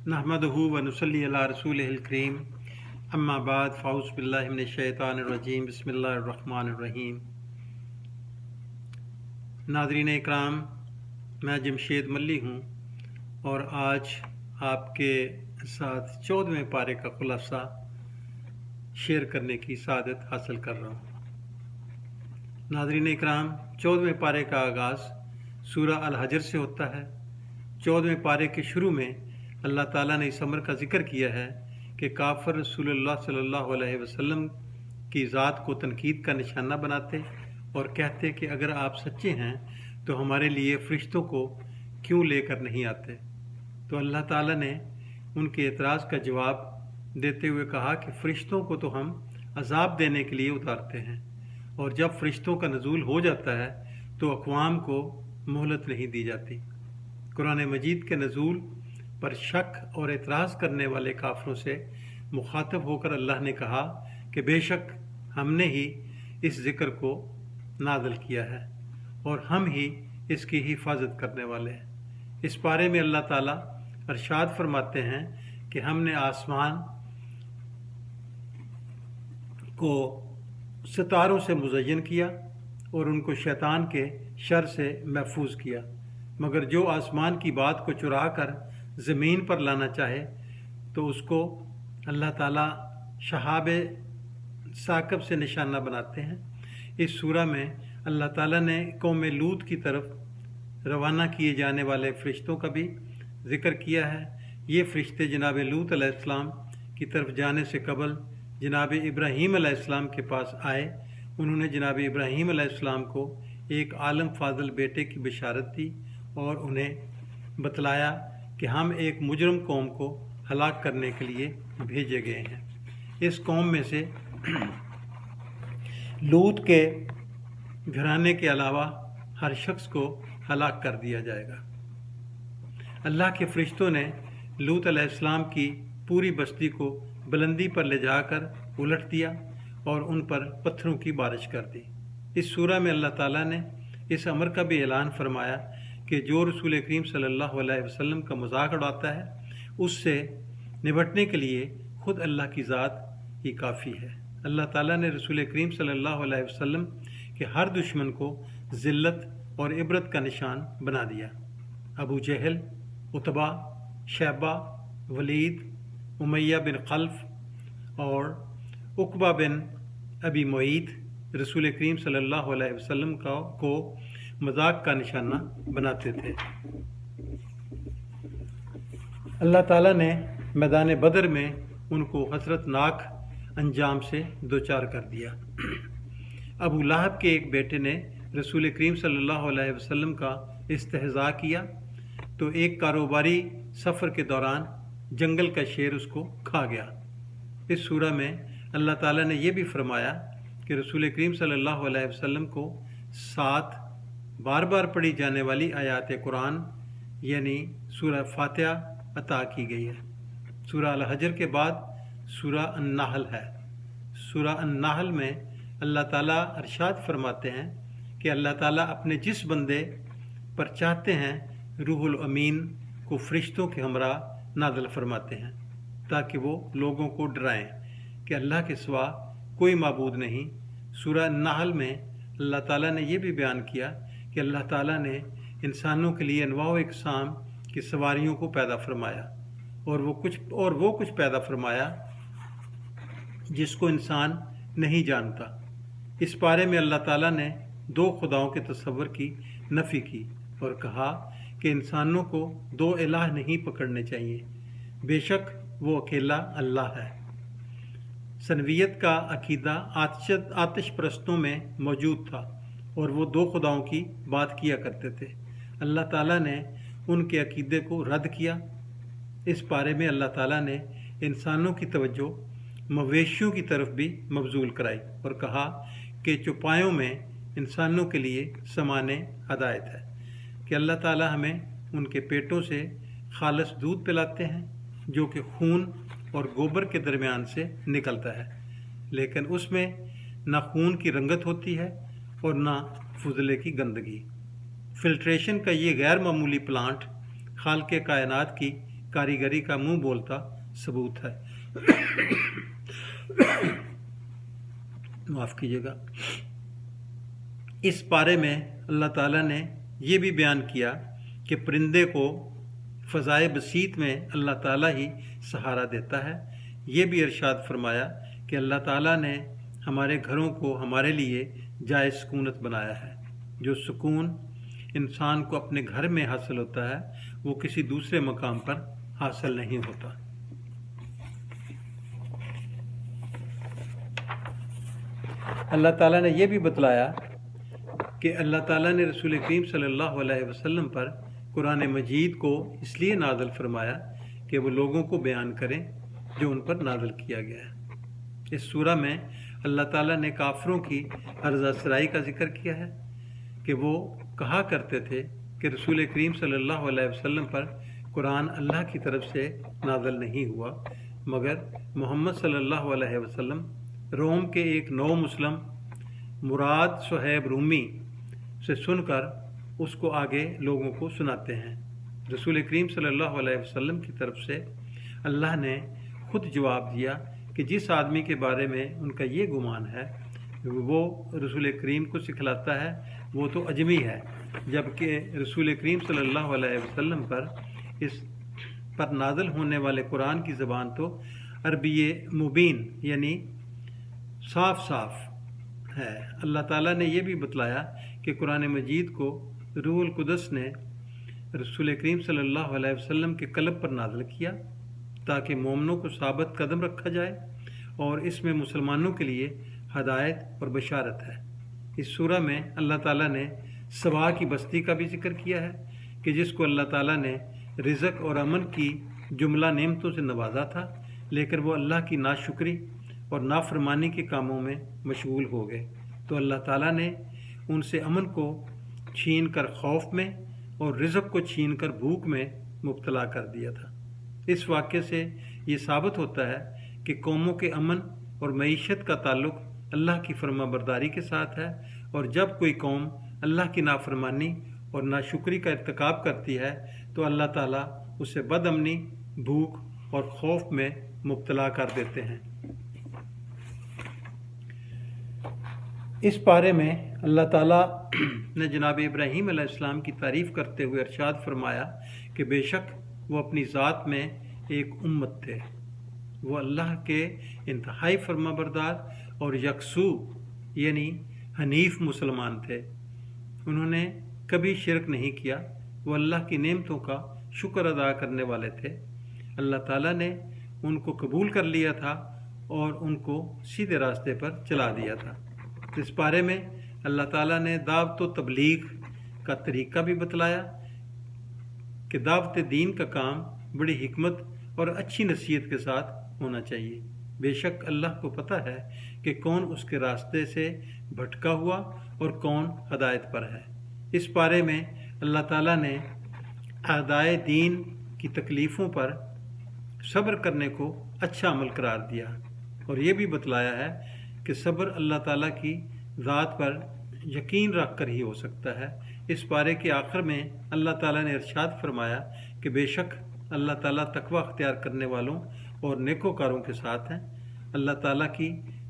नहमदुहु व नुसल्ली अला रसूलिहिल करीम अम्मा बाद फ़ाउज़ु बिल्लाहि मिनश शैतानिर रजीम बिस्मिल्लाहिर रहमानिर रहीम। नाज़रीन इकराम, मैं जमशेद मल्ली हूँ और आज आपके साथ 14वें पारे का खुलासा शेयर करने की सआदत हासिल कर रहा हूँ। नाज़रीन इकराम, 14वें पारे का आगाज़ सूरह अल हजर से होता है। 14वें पारे के शुरू में अल्लाह ताला ने इस अमर का जिक्र किया है कि काफिर रसूलुल्लाह सल्लल्लाहु अलैहि वसल्लम की ज़ात को तनकीद का निशाना बनाते और कहते कि अगर आप सच्चे हैं तो हमारे लिए फ़रिश्तों को क्यों लेकर नहीं आते। तो अल्लाह ताला ने उनके एतराज़ का जवाब देते हुए कहा कि फ़रिश्तों को तो हम अजाब देने के लिए उतारते हैं और जब फ़रिश्तों का नज़ूल हो जाता है तो अक़वाम को मोहलत नहीं दी जाती। कुरान मजीद के नज़ूल पर शक और एतराज़ करने वाले काफिरों से मुखातब होकर अल्लाह ने कहा कि बेशक हमने ही इस ज़िक्र को नाज़िल किया है और हम ही इसकी हिफाजत करने वाले हैं। इस पारे में अल्लाह ताला इरशाद फरमाते हैं कि हमने आसमान को सितारों से मुज़य्यन किया और उनको शैतान के शर से महफूज किया, मगर जो आसमान की बात को चुरा कर ज़मीन पर लाना चाहे तो उसको अल्लाह ताला शहाब साकब से निशाना बनाते हैं। इस सूरा में अल्लाह ताला ने कौम लूत की तरफ रवाना किए जाने वाले फ़रिश्तों का भी ज़िक्र किया है। ये फ़रिश्ते जनाब लूत अलैहिस्सलाम की तरफ जाने से कबल जनाब इब्राहीम अलैहिस्सलाम के पास आए। उन्होंने जनाब इब्राहीम अलैहिस्सलाम को एक आलम फाजल बेटे की बशारत दी और उन्हें बतलाया कि हम एक मुजरम कौम को हलाक करने के लिए भेजे गए हैं। इस कौम में से लूत के घराने के अलावा हर शख्स को हलाक कर दिया जाएगा। अल्लाह के फ़रिश्तों ने लूत अलैहिस्सलाम की पूरी बस्ती को बुलंदी पर ले जाकर उलट दिया और उन पर पत्थरों की बारिश कर दी। इस सूरा में अल्लाह ताला ने इस अमर का भी ऐलान फरमाया कि जो रसूल करीम सल्लल्लाहु अलैहि वसल्लम का मजाक उड़ाता है उससे निपटने के लिए खुद अल्लाह की ज़ात ही काफ़ी है। अल्लाह ताला ने रसूल करीम सल्लल्लाहु अलैहि वसल्लम के हर दुश्मन को ज़िल्लत और इबरत का निशान बना दिया। अबू जहल, उतबा, शैबा, वलीद, उमैया बिन खल्फ और उकबा बिन अबी मुईत रसूल करीम सल्लल्लाहु अलैहि वसल्लम को मजाक का निशाना बनाते थे। अल्लाह ताला ने मैदान बदर में उनको हसरतनाक अंजाम से दोचार कर दिया। अबू लहब के एक बेटे ने रसूल करीम सल्लल्लाहु अलैहि वसल्लम का इस्तेहज़ा किया तो एक कारोबारी सफ़र के दौरान जंगल का शेर उसको खा गया। इस सूरा में अल्लाह ताला ने यह भी फरमाया कि रसूल करीम सल्लल्लाहु अलैहि वसल्लम को 7 बार बार पढ़ी जाने वाली आयात कुरान यानी सूरह फातिहा अता की गई है। सूरह अल हजर के बाद सूरह अन-नहल है। सूरह अन-नहल में अल्लाह ताला इरशाद फरमाते हैं कि अल्लाह ताला अपने जिस बंदे पर चाहते हैं रूहुल अमीन को फ़रिश्तों के हमरा नाज़िल फरमाते हैं ताकि वो लोगों को डराएं कि अल्लाह के सिवा कोई माबूद नहीं। सूरह अन-नहल में अल्लाह ताला ने यह भी बयान किया कि अल्लाह ताला ने इंसानों के लिए अनवाओ इकसाम की सवारियों को पैदा फरमाया और वो कुछ पैदा फरमाया जिसको इंसान नहीं जानता। इस पारे में अल्लाह ताला ने 2 खुदाओं के तस्वर की नफ़ी की और कहा कि इंसानों को 2 इलाह नहीं पकड़ने चाहिए, बेशक वो अकेला अल्लाह है। सनवियत का अकीदा आतिश परस्तों में मौजूद था और वो 2 खुदाओं की बात किया करते थे। अल्लाह ताला ने उनके अकीदे को रद्द किया। इस पारे में अल्लाह ताला ने इंसानों की तवज्जो मवेशियों की तरफ भी मबजूल कराई और कहा कि चौपायों में इंसानों के लिए समाने हदायत है कि अल्लाह ताला हमें उनके पेटों से खालिस दूध पिलाते हैं जो कि खून और गोबर के दरमियान से निकलता है, लेकिन उसमें ना खून की रंगत होती है और ना फुजले की गंदगी। फिल्ट्रेशन का ये गैर मामूली प्लांट खाल्के कायनात की कारीगरी का मुंह बोलता सबूत है। माफ़ कीजिएगा। इस पारे में अल्लाह ताला ने ये भी बयान किया कि परिंदे को फ़ज़ाए बसीत में अल्लाह ताला ही सहारा देता है। ये भी इरशाद फरमाया कि अल्लाह ताला ने हमारे घरों को हमारे लिए जाए सुकूनत बनाया है। जो सुकून इंसान को अपने घर में हासिल होता है वो किसी दूसरे मकाम पर हासिल नहीं होता। अल्लाह ताला ने यह भी बतलाया कि अल्लाह ताला ने रसूल करीम सल्लल्लाहु अलैहि वसल्लम पर कुरान मजीद को इसलिए नाज़िल फरमाया कि वो लोगों को बयान करें जो उन पर नाज़िल किया गया है। इस सूरा में अल्लाह ताला ने काफिरों की हर्ज़ासराई का जिक्र किया है कि वो कहा करते थे कि रसूल करीम सल्लल्लाहु अलैहि वसल्लम पर कुरान अल्लाह की तरफ से नाज़िल नहीं हुआ, मगर मोहम्मद सल्लल्लाहु अलैहि वसल्लम रोम के एक नौ मुस्लिम मुराद सुहैब रूमी से सुनकर उसको आगे लोगों को सुनाते हैं। रसूल करीम सल्लल्लाहु अलैहि वसल्लम की तरफ से अल्लाह ने खुद जवाब दिया कि जिस आदमी के बारे में उनका ये गुमान है वो रसूल करीम को सिखलाता है वो तो अजमी है, जबकि रसूल करीम सल्लल्लाहु अलैहि वसल्लम पर इस पर नाज़िल होने वाले कुरान की ज़बान तो अरबी मुबीन यानी साफ साफ है। अल्लाह ताला ने यह भी बतलाया कि कुरान मजीद को रूहुल कुदस ने रसूल करीम सल्लल्लाहु अलैहि वसल्लम के कल्ब पर नाज़िल किया ताकि मोमिनों को साबित कदम रखा जाए और इसमें मुसलमानों के लिए हदायत और बशारत है। इस सूरा में अल्लाह ताला ने सवा की बस्ती का भी जिक्र किया है कि जिसको अल्लाह ताला ने रिज़्क़ और अमन की जुमला नेमतों से नवाजा था, लेकिन वो अल्लाह की नाशुक्री और नाफरमानी के कामों में मशगूल हो गए तो अल्लाह ताला ने उनसे अमन को छीन कर खौफ में और रिज़्क़ को छीन कर भूख में मुब्तला कर दिया था। इस वाक़े से ये साबित होता है कि कौमों के अमन और मईशत का ताल्लुक़ अल्लाह की फरमाबरदारी के साथ है, और जब कोई कौम अल्लाह की नाफरमानी और नाशुक्री का इर्तिकाब करती है तो अल्लाह ताला उसे बदअमनी, भूख और खौफ में मुब्तला कर देते हैं। इस पारे में अल्लाह ताला ने जनाब इब्राहीम अलैहिस्सलाम की तारीफ़ करते हुए इरशाद फरमाया कि बेशक वो अपनी ज़ात में एक उम्मत थे, वो अल्लाह के इंतहाई फरमाबरदार और यकसू यानी हनीफ मुसलमान थे। उन्होंने कभी शिरक नहीं किया, वो अल्लाह की नेमतों का शुक्र अदा करने वाले थे। अल्लाह ताला ने उनको कबूल कर लिया था और उनको सीधे रास्ते पर चला दिया था। इस बारे में अल्लाह ताला ने दावत व तबलीग का तरीका भी बतलाया कि दावत दीन का काम बड़ी हिकमत और अच्छी नसीहत के साथ होना चाहिए। बेशक अल्लाह को पता है कि कौन उसके रास्ते से भटका हुआ और कौन हदायत पर है। इस बारे में अल्लाह ताला ने अदाए दीन की तकलीफ़ों पर सब्र करने को अच्छा अमल करार दिया और ये भी बतलाया है कि सब्र अल्लाह ताला की ज़ात पर यकीन रख कर ही हो सकता है। इस पारे के आखिर में अल्लाह ताला ने इरशाद फरमाया कि बेशक अल्लाह ताला तकवा अख्तियार करने वालों और नेकोकारों के साथ हैं। अल्लाह ताला की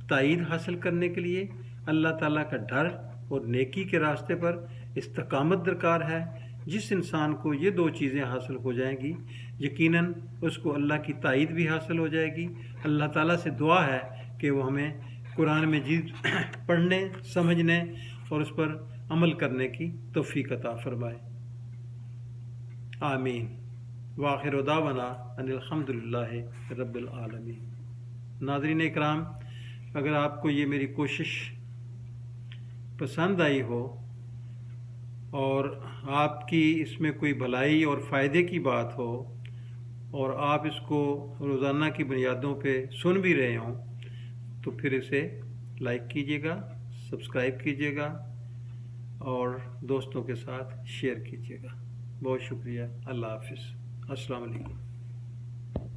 ताईद हासिल करने के लिए अल्लाह ताला का डर और नेकी के रास्ते पर इस्तकामत दरकार है। जिस इंसान को ये दो चीज़ें हासिल हो जाएंगी यकीनन उसको अल्लाह की ताईद भी हासिल हो जाएगी। अल्लाह ताला से दुआ है कि वो हमें कुरान मजीद पढ़ने, समझने और उस पर अमल करने की तौफीक अता फरमाए। आमीन। वाखिर दावना अनिल हम्दुलिल्लाहि रब्बिल आलमीन। नाज़रीन इकराम, अगर आपको ये मेरी कोशिश पसंद आई हो और आपकी इसमें कोई भलाई और फ़ायदे की बात हो और आप इसको रोज़ाना की बुनियादों पे सुन भी रहे हों तो फिर इसे लाइक कीजिएगा, सब्सक्राइब कीजिएगा और दोस्तों के साथ शेयर कीजिएगा। बहुत शुक्रिया। अल्लाह हाफ़िज़। अस्सलाम वालेकुम।